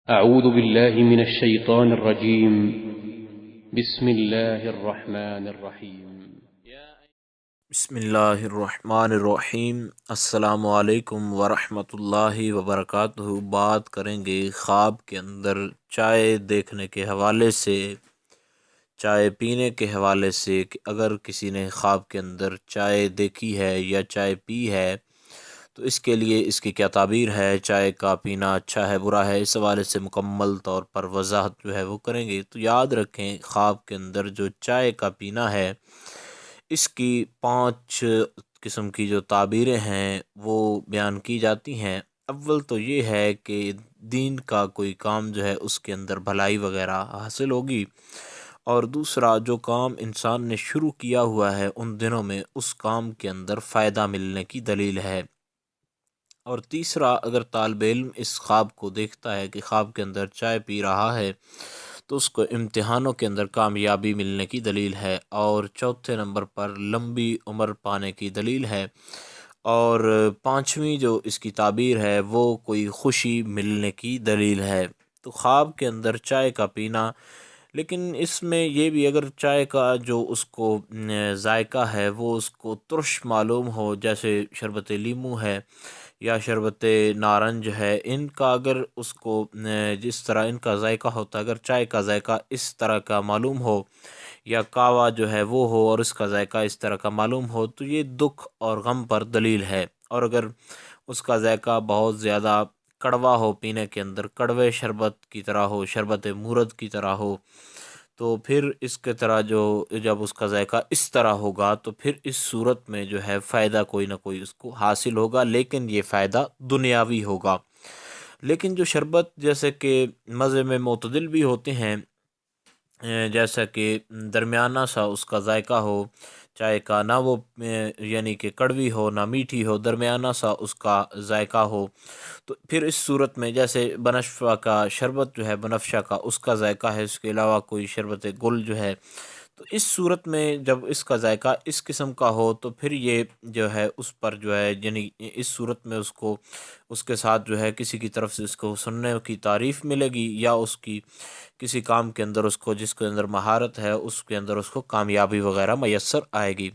أعوذ بالله من الشيطان الرجيم. بسم الله الرحمن الرحيم. بسم اللہ الرحمن الرحیم۔ السلام علیکم ورحمۃ اللہ وبرکاتہ۔ بات کریں گے خواب کے اندر چائے دیکھنے کے حوالے سے، چائے پینے کے حوالے سے، کہ اگر کسی نے خواب کے اندر چائے دیکھی ہے یا چائے پی ہے تو اس کے لیے اس کی کیا تعبیر ہے، چائے کا پینا اچھا ہے برا ہے، اس حوالے سے مکمل طور پر وضاحت جو ہے وہ کریں گے۔ تو یاد رکھیں، خواب کے اندر جو چائے کا پینا ہے اس کی 5 قسم کی جو تعبیریں ہیں وہ بیان کی جاتی ہیں۔ اول تو یہ ہے کہ دین کا کوئی کام جو ہے اس کے اندر بھلائی وغیرہ حاصل ہوگی، اور دوسرا جو کام انسان نے شروع کیا ہوا ہے ان دنوں میں اس کام کے اندر فائدہ ملنے کی دلیل ہے، اور تیسرا اگر طالب علم اس خواب کو دیکھتا ہے کہ خواب کے اندر چائے پی رہا ہے تو اس کو امتحانوں کے اندر کامیابی ملنے کی دلیل ہے، اور چوتھے نمبر پر لمبی عمر پانے کی دلیل ہے، اور پانچویں جو اس کی تعبیر ہے وہ کوئی خوشی ملنے کی دلیل ہے۔ تو خواب کے اندر چائے کا پینا، لیکن اس میں یہ بھی اگر چائے کا جو اس کو ذائقہ ہے وہ اس کو ترش معلوم ہو، جیسے شربت لیمو ہے یا شربت نارنج ہے، ان کا اگر اس کو جس طرح ان کا ذائقہ ہوتا ہے، اگر چائے کا ذائقہ اس طرح کا معلوم ہو، یا کہوہ جو ہے وہ ہو اور اس کا ذائقہ اس طرح کا معلوم ہو، تو یہ دکھ اور غم پر دلیل ہے، اور اگر اس کا ذائقہ بہت زیادہ کڑوا ہو، پینے کے اندر کڑوے شربت کی طرح ہو، شربت مورد کی طرح ہو، تو پھر اس کے طرح جو جب اس کا ذائقہ اس طرح ہوگا تو پھر اس صورت میں جو ہے فائدہ کوئی نہ کوئی اس کو حاصل ہوگا، لیکن یہ فائدہ دنیاوی ہوگا۔ لیکن جو شربت جیسے کہ مزے میں معتدل بھی ہوتے ہیں، جیسا کہ درمیانہ سا اس کا ذائقہ ہو چائے کا، نہ وہ یعنی کہ کڑوی ہو نہ میٹھی ہو، درمیانہ سا اس کا ذائقہ ہو، تو پھر اس صورت میں جیسے بنفشہ کا شربت جو ہے، بنفشہ کا اس کا ذائقہ ہے، اس کے علاوہ کوئی شربت گل جو ہے، تو اس صورت میں جب اس کا ذائقہ اس قسم کا ہو تو پھر یہ جو ہے اس پر جو ہے یعنی اس صورت میں اس کو اس کے ساتھ جو ہے کسی کی طرف سے اس کو سننے کی تعریف ملے گی، یا اس کی کسی کام کے اندر اس کو جس کے اندر مہارت ہے اس کے اندر اس کو کامیابی وغیرہ میسر آئے گی۔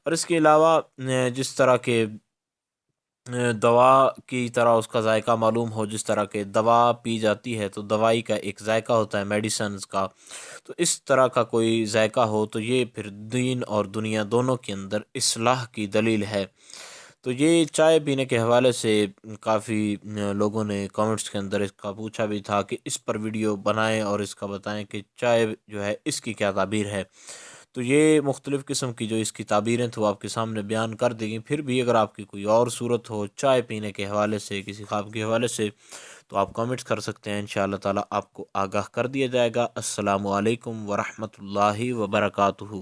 اور اس کے علاوہ جس طرح کے دوا کی طرح اس کا ذائقہ معلوم ہو، جس طرح کے دوا پی جاتی ہے تو دوائی کا ایک ذائقہ ہوتا ہے میڈیسنز کا، تو اس طرح کا کوئی ذائقہ ہو تو یہ پھر دین اور دنیا دونوں کے اندر اصلاح کی دلیل ہے۔ تو یہ چائے پینے کے حوالے سے کافی لوگوں نے کامنٹس کے اندر اس کا پوچھا بھی تھا کہ اس پر ویڈیو بنائیں اور اس کا بتائیں کہ چائے جو ہے اس کی کیا تعبیر ہے۔ تو یہ مختلف قسم کی جو اس کی تعبیریں تو آپ کے سامنے بیان کر دی گئیں، پھر بھی اگر آپ کی کوئی اور صورت ہو چائے پینے کے حوالے سے، کسی خواب کے حوالے سے، تو آپ کامنٹس کر سکتے ہیں، انشاءاللہ تعالی آپ کو آگاہ کر دیا جائے گا۔ السلام علیکم ورحمۃ اللہ وبرکاتہ۔